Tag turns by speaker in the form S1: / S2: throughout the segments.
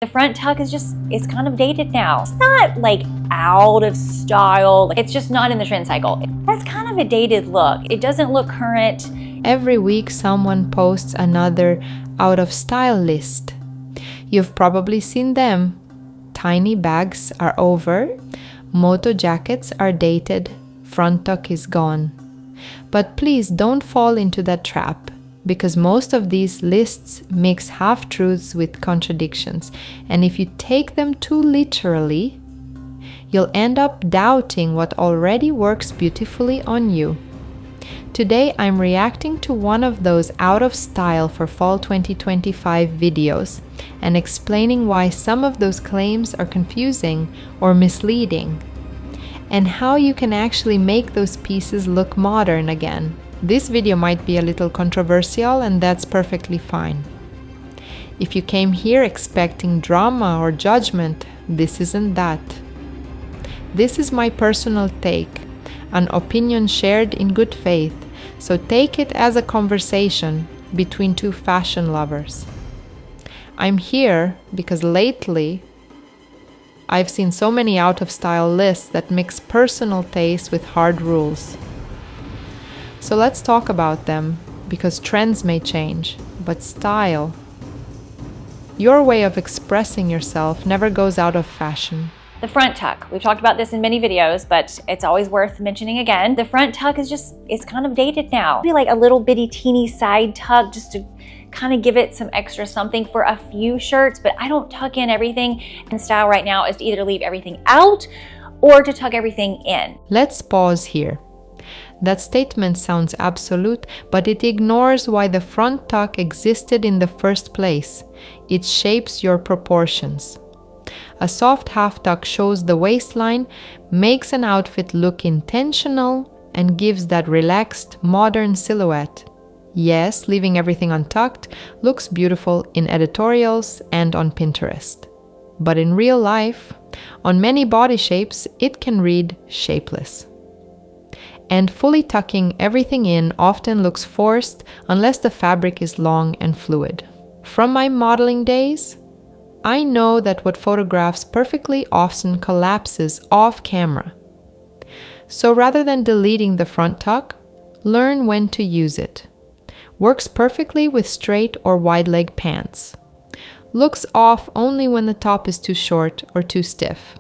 S1: The front tuck is just, it's kind of dated now. It's not like out of style. It's just not in the trend cycle. That's kind of a dated look. It doesn't look current.
S2: Every week someone posts another out of style list. You've probably seen them. Tiny bags are over, moto jackets are dated, front tuck is gone. But please don't fall into that trap, because most of these lists mix half-truths with contradictions, and if you take them too literally, you'll end up doubting what already works beautifully on you. Today I'm reacting to one of those out of style for fall 2025 videos and explaining why some of those claims are confusing or misleading, and how you can actually make those pieces look modern again. This video might be a little controversial, and that's perfectly fine. If you came here expecting drama or judgment, this isn't that. This is my personal take, an opinion shared in good faith, so take it as a conversation between two fashion lovers. I'm here because lately I've seen so many out-of-style lists that mix personal taste with hard rules. So let's talk about them, because trends may change, but style, your way of expressing yourself, never goes out of fashion.
S1: The front tuck, we've talked about this in many videos, but it's always worth mentioning again. The front tuck is just, it's kind of dated now. Maybe like a little bitty teeny side tuck just to kind of give it some extra something for a few shirts, but I don't tuck in everything. And style right now is to either leave everything out or to tuck everything in.
S2: Let's pause here. That statement sounds absolute, but it ignores why the front tuck existed in the first place. It shapes your proportions. A soft half tuck shows the waistline, makes an outfit look intentional, and gives that relaxed, modern silhouette. Yes, leaving everything untucked looks beautiful in editorials and on Pinterest. But in real life, on many body shapes, it can read shapeless. And fully tucking everything in often looks forced unless the fabric is long and fluid. From my modeling days, I know that what photographs perfectly often collapses off camera. So rather than deleting the front tuck, learn when to use it. Works perfectly with straight or wide leg pants. Looks off only when the top is too short or too stiff.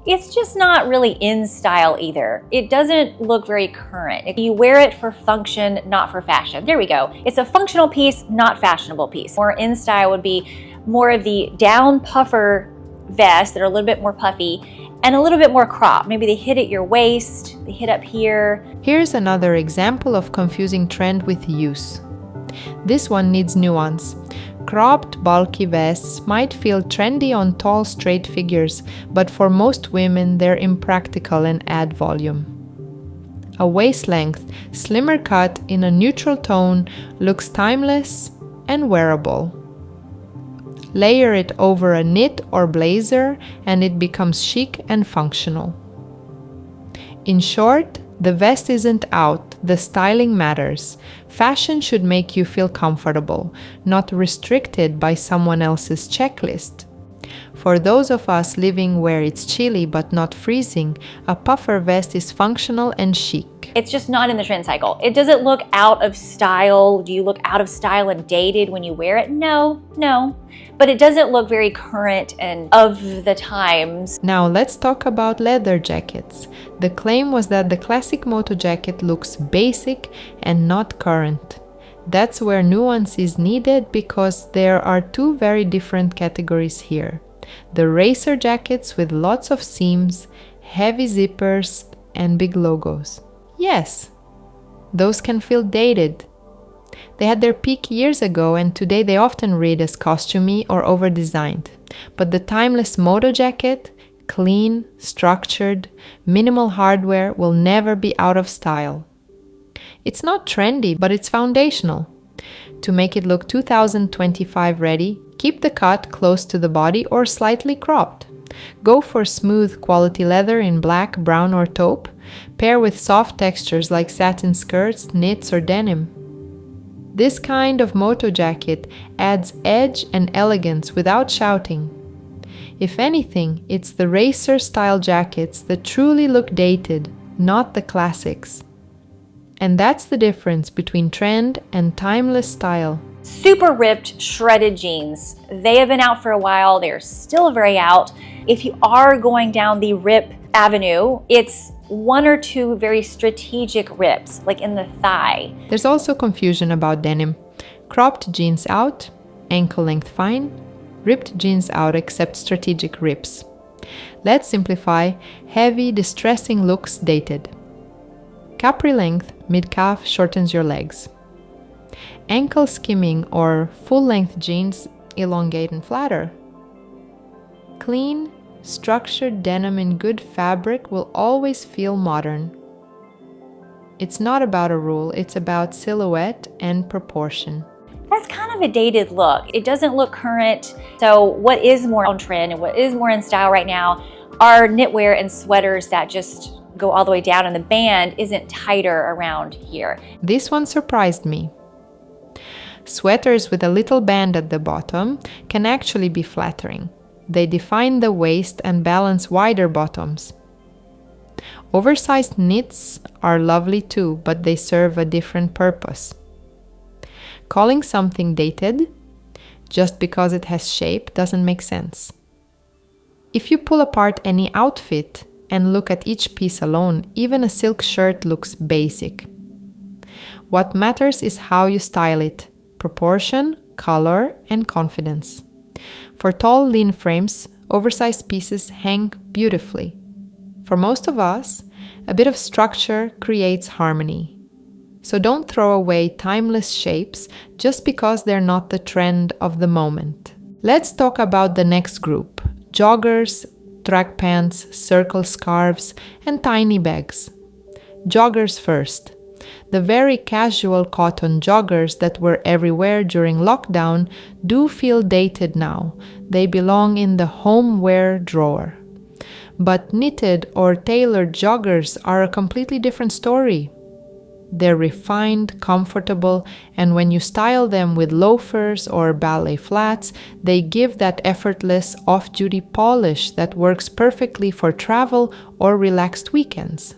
S1: It's just not really in style either. It doesn't look very current. You wear it for function, not for fashion. There we go. It's a functional piece, not fashionable piece. More in style would be more of the down puffer vests that are a little bit more puffy and a little bit more crop. Maybe they hit at your waist, they hit up here.
S2: Here's another example of confusing trend with use. This one needs nuance. Cropped, bulky vests might feel trendy on tall, straight figures, but for most women, they're impractical and add volume. A waist length, slimmer cut in a neutral tone looks timeless and wearable. Layer it over a knit or blazer, and it becomes chic and functional. In short, the vest isn't out, the styling matters. Fashion should make you feel comfortable, not restricted by someone else's checklist. For those of us living where it's chilly but not freezing, a puffer vest is functional and chic.
S1: It's just not in the trend cycle. It doesn't look out of style. Do you look out of style and dated when you wear it? No. But it doesn't look very current and of the times.
S2: Now let's talk about leather jackets. The claim was that the classic moto jacket looks basic and not current. That's where nuance is needed, because there are two very different categories here. The racer jackets with lots of seams, heavy zippers, and big logos. Yes, those can feel dated. They had their peak years ago, and today they often read as costumey or over-designed. But the timeless moto jacket, clean, structured, minimal hardware, will never be out of style. It's not trendy, but it's foundational. To make it look 2025 ready, keep the cut close to the body or slightly cropped. Go for smooth quality leather in black, brown, or taupe. Pair with soft textures like satin skirts, knits, or denim. This kind of moto jacket adds edge and elegance without shouting. If anything, it's the racer style jackets that truly look dated, not the classics. And that's the difference between trend and timeless style.
S1: Super ripped, shredded jeans. They have been out for a while. They're still very out. If you are going down the rip avenue, it's one or two very strategic rips, like in the thigh.
S2: There's also confusion about denim. Cropped jeans out, ankle length fine, ripped jeans out except strategic rips. Let's simplify: heavy, distressing looks dated. Capri length, mid-calf shortens your legs. Ankle skimming or full-length jeans elongate and flatter. Clean, structured denim in good fabric will always feel modern. It's not about a rule, it's about silhouette and proportion.
S1: That's kind of a dated look. It doesn't look current. So what is more on trend and what is more in style right now are knitwear and sweaters that just go all the way down and the band isn't tighter around here.
S2: This one surprised me. Sweaters with a little band at the bottom can actually be flattering. They define the waist and balance wider bottoms. Oversized knits are lovely too, but they serve a different purpose. Calling something dated just because it has shape doesn't make sense. If you pull apart any outfit and look at each piece alone, even a silk shirt looks basic. What matters is how you style it: proportion, color, and confidence. For tall, lean frames, oversized pieces hang beautifully. For most of us, a bit of structure creates harmony. So don't throw away timeless shapes just because they're not the trend of the moment. Let's talk about the next group: joggers, track pants, circle scarves, and tiny bags. Joggers first. The very casual cotton joggers that were everywhere during lockdown do feel dated now. They belong in the homeware drawer. But knitted or tailored joggers are a completely different story. They're refined, comfortable, and when you style them with loafers or ballet flats, they give that effortless off-duty polish that works perfectly for travel or relaxed weekends.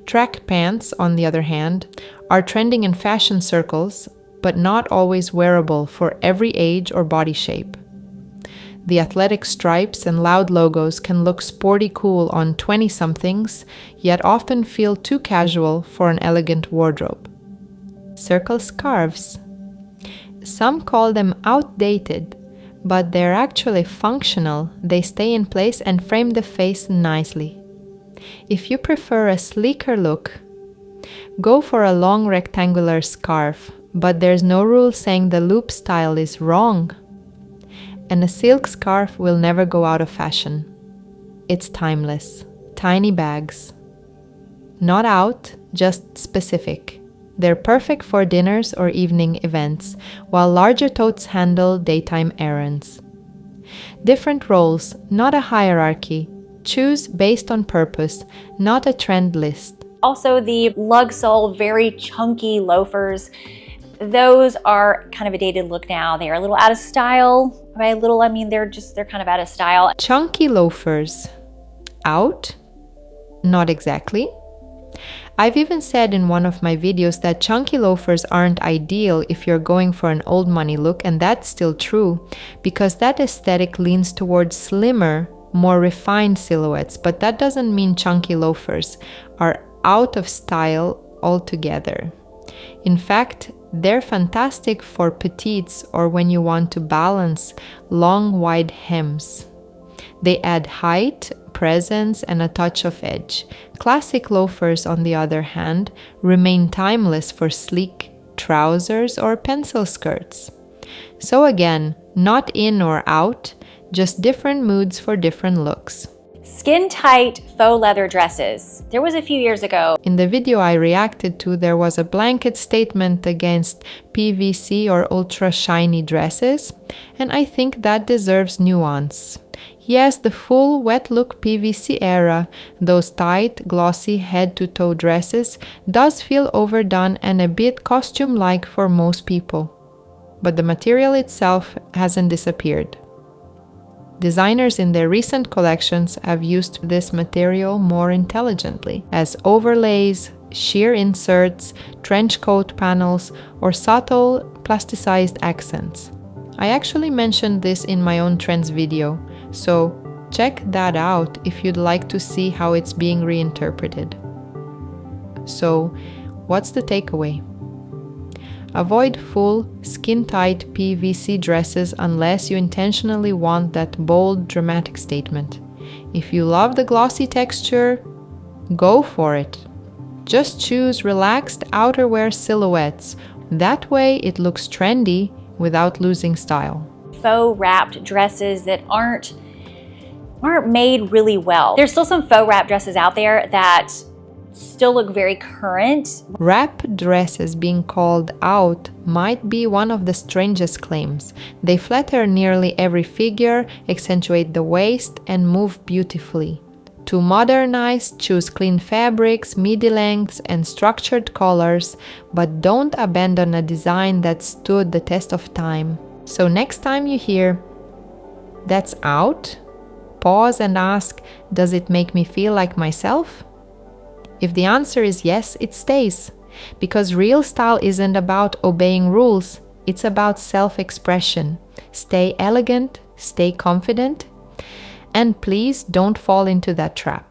S2: Track pants, on the other hand, are trending in fashion circles, but not always wearable for every age or body shape. The athletic stripes and loud logos can look sporty cool on 20-somethings, yet often feel too casual for an elegant wardrobe. Circle scarves. Some call them outdated, but they're actually functional. They stay in place and frame the face nicely. If you prefer a sleeker look, go for a long rectangular scarf, but there's no rule saying the loop style is wrong. And a silk scarf will never go out of fashion. It's timeless. Tiny bags. Not out, just specific. They're perfect for dinners or evening events, while larger totes handle daytime errands. Different roles, not a hierarchy. Choose based on purpose, not a trend list.
S1: Also, the lug sole, very chunky loafers. Those are kind of a dated look now. They are a little out of style. By a little, I mean they're kind of out of style.
S2: Chunky loafers. Out? Not exactly. I've even said in one of my videos that chunky loafers aren't ideal if you're going for an old money look, and that's still true, because that aesthetic leans towards slimmer, more refined silhouettes, but that doesn't mean chunky loafers are out of style altogether. In fact, they're fantastic for petites or when you want to balance long, wide hems. They add height, presence, and a touch of edge. Classic loafers, on the other hand, remain timeless for sleek trousers or pencil skirts. So again, not in or out, just different moods for different looks.
S1: Skin-tight faux leather dresses. There was a few years ago.
S2: In the video I reacted to, there was a blanket statement against PVC or ultra shiny dresses, and I think that deserves nuance. Yes, the full wet look PVC era, those tight, glossy head-to-toe dresses, does feel overdone and a bit costume-like for most people. But the material itself hasn't disappeared. Designers in their recent collections have used this material more intelligently, as overlays, sheer inserts, trench coat panels, or subtle plasticized accents. I actually mentioned this in my own trends video, so check that out if you'd like to see how it's being reinterpreted. So, what's the takeaway? Avoid full, skin-tight PVC dresses unless you intentionally want that bold, dramatic statement. If you love the glossy texture, go for it. Just choose relaxed outerwear silhouettes. That way it looks trendy without losing style.
S1: Faux wrapped dresses that aren't made really well. There's still some faux wrap dresses out there that still look very current.
S2: Wrap dresses being called out might be one of the strangest claims. They flatter nearly every figure, accentuate the waist, and move beautifully. To modernize, choose clean fabrics, midi lengths, and structured colors, but don't abandon a design that stood the test of time. So next time you hear, "That's out," pause and ask, "Does it make me feel like myself?" If the answer is yes, it stays. Because real style isn't about obeying rules, it's about self-expression. Stay elegant, stay confident, and please don't fall into that trap.